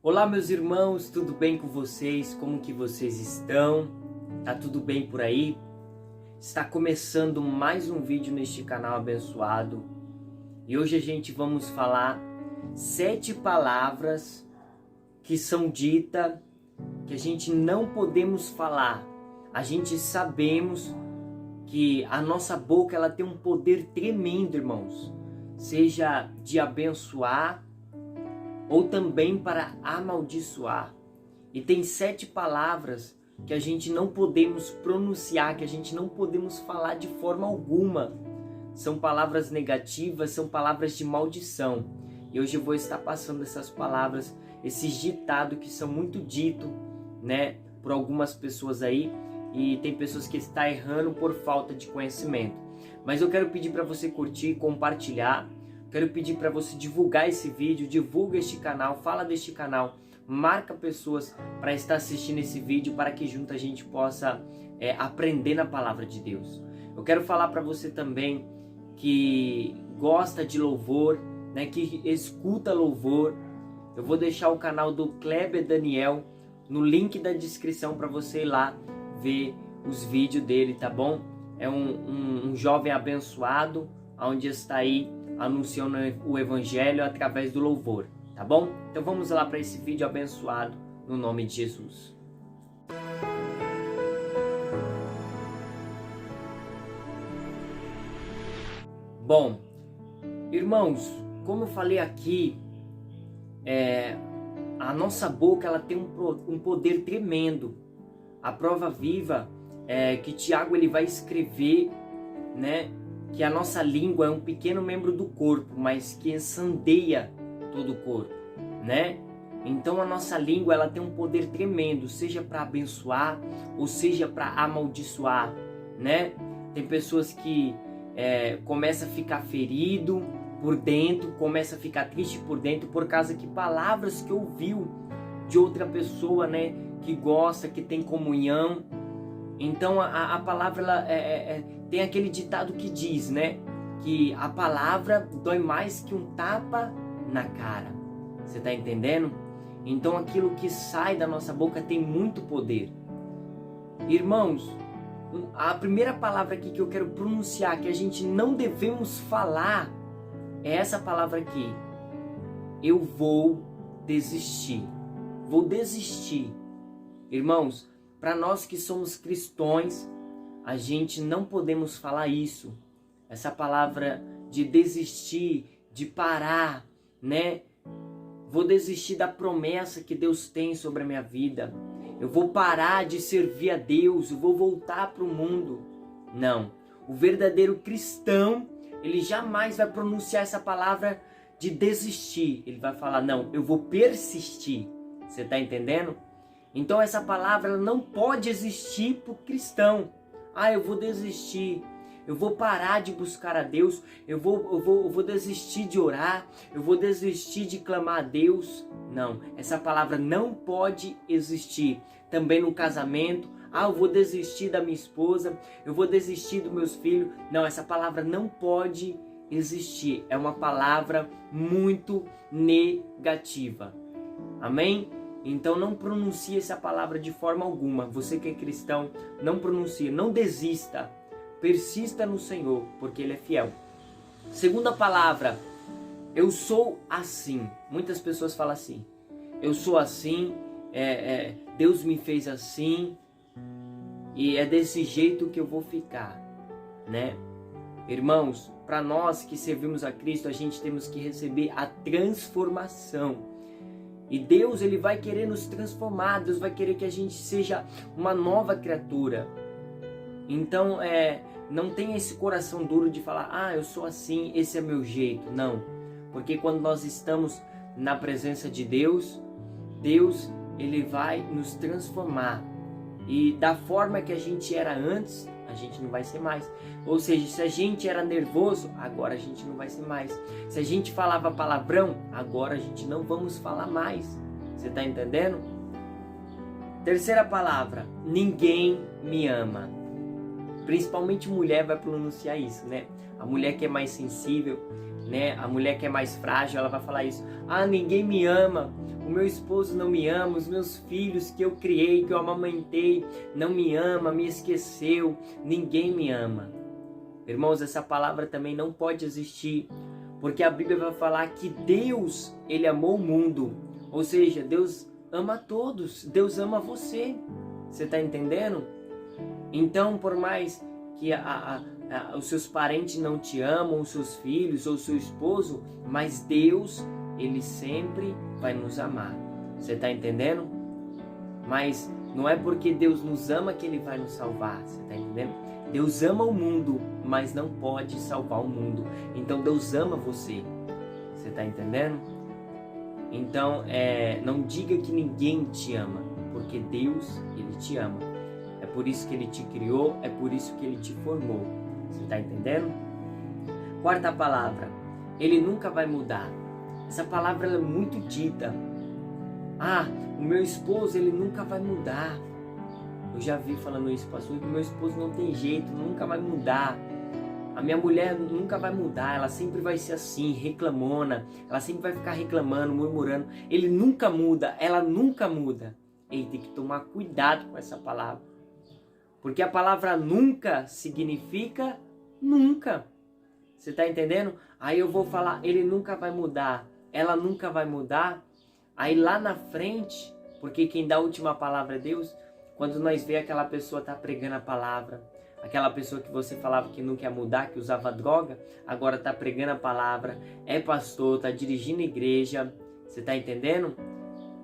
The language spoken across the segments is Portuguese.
Olá, meus irmãos, tudo bem com vocês? Como que vocês estão? Tá tudo bem por aí? Está começando mais um vídeo neste canal abençoado e hoje a gente vamos falar 7 palavras que são ditas que a gente não podemos falar. A gente sabemos que a nossa boca ela tem um poder tremendo, irmãos, seja de abençoar ou também para amaldiçoar. E tem 7 palavras que a gente não podemos pronunciar, que a gente não podemos falar de forma alguma. São palavras negativas, são palavras de maldição. E hoje eu vou estar passando essas palavras, esses ditados que são muito ditos, né, por algumas pessoas aí. E tem pessoas que estão errando por falta de conhecimento. Mas eu quero pedir para você curtir, compartilhar. Quero pedir para você divulgar esse vídeo, divulga este canal, fala deste canal, marca pessoas para estar assistindo esse vídeo para que junto a gente possa aprender na palavra de Deus. Eu quero falar para você também que gosta de louvor, né, que escuta louvor. Eu vou deixar o canal do Kleber Daniel no link da descrição para você ir lá ver os vídeos dele, tá bom? É um jovem abençoado, onde está aí anunciando o evangelho através do louvor, tá bom? Então vamos lá para esse vídeo abençoado no nome de Jesus. Bom, irmãos, como eu falei aqui, a nossa boca ela tem um poder tremendo. A prova viva é que Tiago ele vai escrever, né, que a nossa língua é um pequeno membro do corpo, mas que incendeia todo o corpo, né? Então a nossa língua ela tem um poder tremendo, seja para abençoar ou seja para amaldiçoar, né? Tem pessoas que começam a ficar ferido por dentro, começa a ficar triste por dentro por causa que palavras que ouviu de outra pessoa, né? Que gosta, que tem comunhão. Então a palavra ela tem aquele ditado que diz, né, que a palavra dói mais que um tapa na cara. Você está entendendo? Então aquilo que sai da nossa boca tem muito poder. Irmãos, a primeira palavra aqui que eu quero pronunciar, que a gente não devemos falar, é essa palavra aqui. Eu vou desistir. Vou desistir. Irmãos, para nós que somos cristãos, a gente não podemos falar isso. Essa palavra de desistir, de parar, né? Vou desistir da promessa que Deus tem sobre a minha vida. Eu vou parar de servir a Deus, eu vou voltar para o mundo. Não. O verdadeiro cristão, ele jamais vai pronunciar essa palavra de desistir. Ele vai falar, não, eu vou persistir. Você está entendendo? Então essa palavra ela não pode existir para o cristão. Ah, eu vou desistir, eu vou parar de buscar a Deus, eu vou desistir de orar, eu vou desistir de clamar a Deus. Não, essa palavra não pode existir. Também no casamento, eu vou desistir da minha esposa, eu vou desistir dos meus filhos. Não, essa palavra não pode existir. É uma palavra muito negativa. Amém? Então não pronuncie essa palavra de forma alguma. Você que é cristão, não pronuncie, não desista. Persista no Senhor, porque Ele é fiel. Segunda palavra, eu sou assim. Muitas pessoas falam assim. Eu sou assim, Deus me fez assim, e é desse jeito que eu vou ficar, né? Irmãos, para nós que servimos a Cristo, a gente temos que receber a transformação. E Deus ele vai querer nos transformar, Deus vai querer que a gente seja uma nova criatura. Então não tenha esse coração duro de falar, eu sou assim, esse é meu jeito. Não, porque quando nós estamos na presença de Deus, Deus ele vai nos transformar. E da forma que a gente era antes, a gente não vai ser mais. Ou seja, se a gente era nervoso, agora a gente não vai ser mais. Se a gente falava palavrão, agora a gente não vamos falar mais. Você está entendendo? Terceira palavra, ninguém me ama. Principalmente mulher vai pronunciar isso, né? A mulher que é mais sensível, né? A mulher que é mais frágil, ela vai falar isso. Ninguém me ama. o meu esposo não me ama, os meus filhos que eu criei, que eu amamentei, não me ama, me esqueceu, ninguém me ama. Irmãos, essa palavra também não pode existir, porque a Bíblia vai falar que Deus, Ele amou o mundo, ou seja, Deus ama todos, Deus ama você. Você está entendendo? Então, por mais que os seus parentes não te amam, os seus filhos ou seu esposo, mas Deus, Ele sempre vai nos amar. Você está entendendo? Mas não é porque Deus nos ama que Ele vai nos salvar. Você está entendendo? Deus ama o mundo, mas não pode salvar o mundo. Então Deus ama você. Você está entendendo? Então, não diga que ninguém te ama, porque Deus, Ele te ama. É por isso que Ele te criou, é por isso que Ele te formou. Você está entendendo? Quarta palavra, Ele nunca vai mudar. Essa palavra é muito dita. O meu esposo, ele nunca vai mudar. Eu já vi falando isso, pastor, o meu esposo não tem jeito, nunca vai mudar. A minha mulher nunca vai mudar, ela sempre vai ser assim, reclamona, ela sempre vai ficar reclamando, murmurando. Ele nunca muda, ela nunca muda. Ei, tem que tomar cuidado com essa palavra. Porque a palavra nunca significa nunca. Você está entendendo? Aí eu vou falar, ele nunca vai mudar, ela nunca vai mudar. Aí lá na frente, porque quem dá a última palavra é Deus, quando nós vê aquela pessoa tá pregando a palavra, aquela pessoa que você falava que não quer mudar, que usava droga, agora tá pregando a palavra, é pastor, tá dirigindo igreja, você tá entendendo?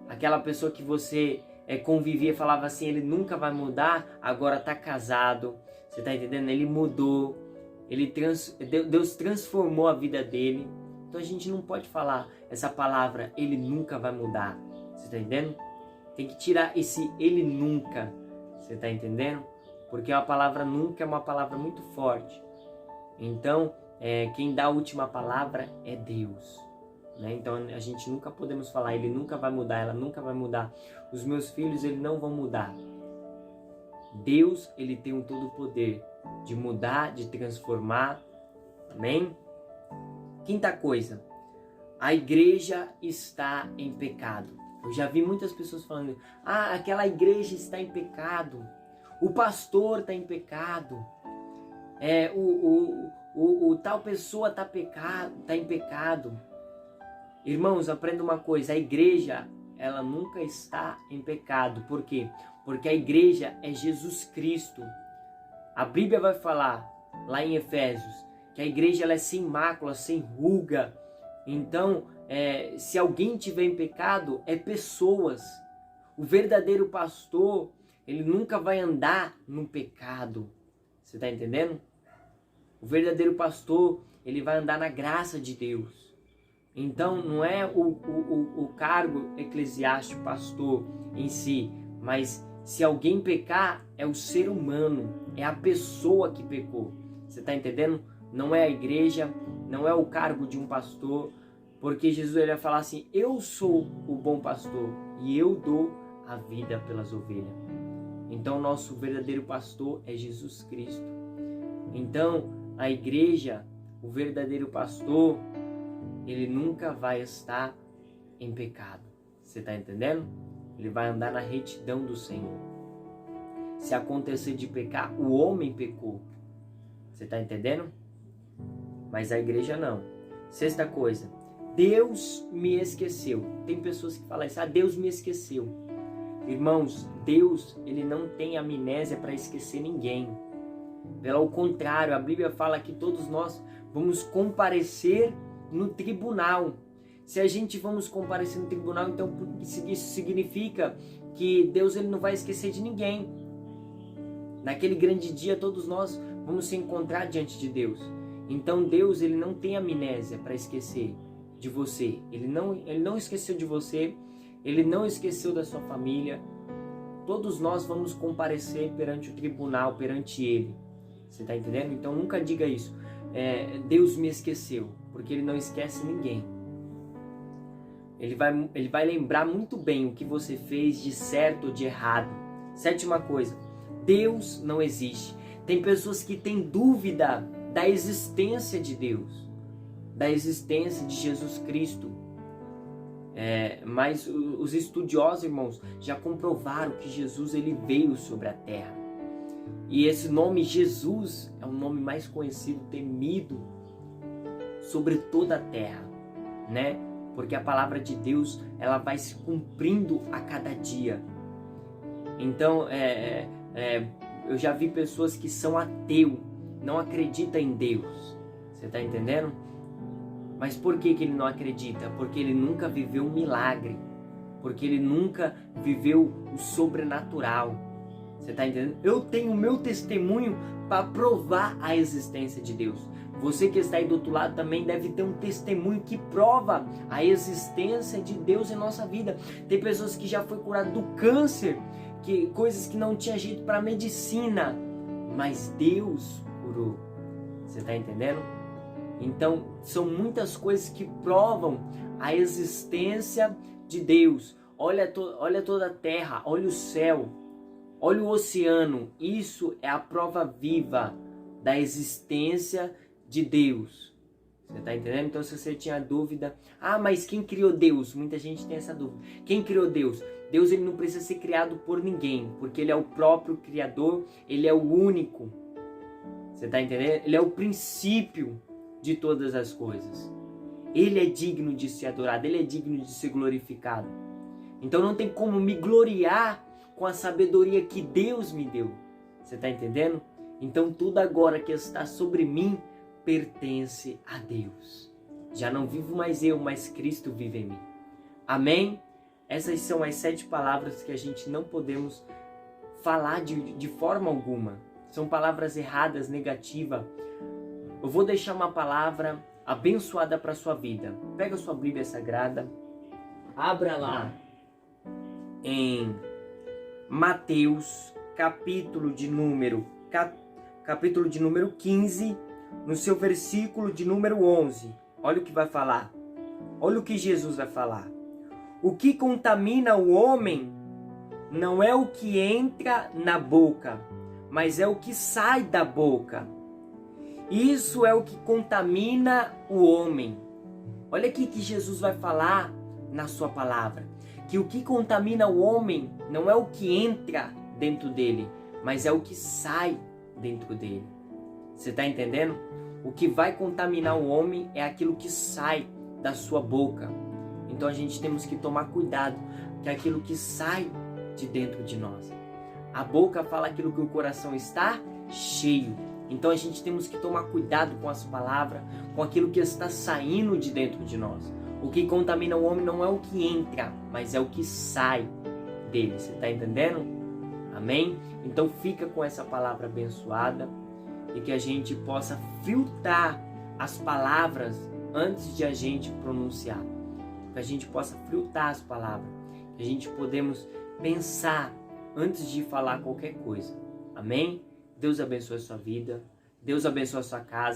Aquela pessoa que você convivia e falava assim, ele nunca vai mudar, agora tá casado, você tá entendendo? Ele mudou, Deus transformou a vida dele. Então a gente não pode falar essa palavra, ele nunca vai mudar, você tá entendendo? Tem que tirar esse ele nunca, você tá entendendo? Porque a palavra nunca é uma palavra muito forte. Então, quem dá a última palavra é Deus. Né? Então, a gente nunca podemos falar, ele nunca vai mudar, ela nunca vai mudar. Os meus filhos, eles não vão mudar. Deus, ele tem todo o poder de mudar, de transformar. Amém? Quinta coisa, a igreja está em pecado. Eu já vi muitas pessoas falando, aquela igreja está em pecado. O pastor está em pecado, o tal pessoa está em pecado. Irmãos, aprenda uma coisa, a igreja, ela nunca está em pecado. Por quê? Porque a igreja é Jesus Cristo. A Bíblia vai falar, lá em Efésios, que a igreja ela é sem mácula, sem ruga. Então, se alguém tiver em pecado, é pessoas. O verdadeiro pastor, ele nunca vai andar no pecado. Você está entendendo? O verdadeiro pastor, ele vai andar na graça de Deus. Então, não é o cargo eclesiástico, pastor em si, mas se alguém pecar, é o ser humano, é a pessoa que pecou. Você está entendendo? Não é a igreja, não é o cargo de um pastor, porque Jesus ele vai falar assim, eu sou o bom pastor e eu dou a vida pelas ovelhas. Então, nosso verdadeiro pastor é Jesus Cristo. Então, a igreja, o verdadeiro pastor, ele nunca vai estar em pecado. Você está entendendo? Ele vai andar na retidão do Senhor. Se acontecer de pecar, o homem pecou. Você está entendendo? Mas a igreja não. Sexta coisa, Deus me esqueceu. Tem pessoas que falam isso, Deus me esqueceu. Irmãos, Deus, ele não tem amnésia para esquecer ninguém. Pelo contrário, a Bíblia fala que todos nós vamos comparecer no tribunal. Se a gente vamos comparecer no tribunal, então isso significa que Deus ele não vai esquecer de ninguém. Naquele grande dia, todos nós vamos se encontrar diante de Deus. Então Deus ele não tem amnésia para esquecer de você. Ele não esqueceu de você. Ele não esqueceu da sua família. Todos nós vamos comparecer perante o tribunal, perante Ele. Você está entendendo? Então nunca diga isso. Deus me esqueceu, porque Ele não esquece ninguém. Ele vai lembrar muito bem o que você fez de certo ou de errado. Sétima coisa, Deus não existe. Tem pessoas que têm dúvida da existência de Deus, da existência de Jesus Cristo. Mas os estudiosos, irmãos, já comprovaram que Jesus ele veio sobre a terra. E esse nome Jesus é o nome mais conhecido, temido sobre toda a terra, né? Porque a palavra de Deus ela vai se cumprindo a cada dia. Então, eu já vi pessoas que são ateus, não acreditam em Deus. Você está entendendo? Mas por que ele não acredita? Porque ele nunca viveu um milagre. Porque ele nunca viveu o sobrenatural. Você está entendendo? Eu tenho o meu testemunho para provar a existência de Deus. Você que está aí do outro lado também deve ter um testemunho que prova a existência de Deus em nossa vida. Tem pessoas que já foi curado do câncer, coisas que não tinha jeito para medicina, mas Deus curou. Você está entendendo? Então, são muitas coisas que provam a existência de Deus. Olha toda a terra, olha o céu, olha o oceano. Isso é a prova viva da existência de Deus. Você está entendendo? Então, se você tinha dúvida, mas quem criou Deus? Muita gente tem essa dúvida. Quem criou Deus? Deus ele não precisa ser criado por ninguém, porque ele é o próprio Criador, ele é o único. Você está entendendo? Ele é o princípio de todas as coisas. Ele é digno de ser adorado, ele é digno de ser glorificado. Então não tem como me gloriar com a sabedoria que Deus me deu. Você está entendendo? Então tudo agora que está sobre mim pertence a Deus. Já não vivo mais eu, mas Cristo vive em mim. Amém? Essas são as 7 palavras que a gente não podemos falar de forma alguma. São palavras erradas, negativas. Eu vou deixar uma palavra abençoada para a sua vida. Pega a sua Bíblia Sagrada, abra lá em Mateus, capítulo de número 15, no seu versículo de número 11. Olha o que vai falar. Olha o que Jesus vai falar. O que contamina o homem não é o que entra na boca, mas é o que sai da boca. Isso é o que contamina o homem. Olha aqui que Jesus vai falar na sua palavra. Que o que contamina o homem não é o que entra dentro dele, mas é o que sai dentro dele. Você está entendendo? O que vai contaminar o homem é aquilo que sai da sua boca. Então a gente temos que tomar cuidado, que é aquilo que sai de dentro de nós. A boca fala aquilo que o coração está cheio. Então a gente temos que tomar cuidado com as palavras, com aquilo que está saindo de dentro de nós. O que contamina o homem não é o que entra, mas é o que sai dele. Você está entendendo? Amém? Então fica com essa palavra abençoada e que a gente possa filtrar as palavras antes de a gente pronunciar. Que a gente possa filtrar as palavras. Que a gente podemos pensar antes de falar qualquer coisa. Amém? Deus abençoe a sua vida. Deus abençoe a sua casa.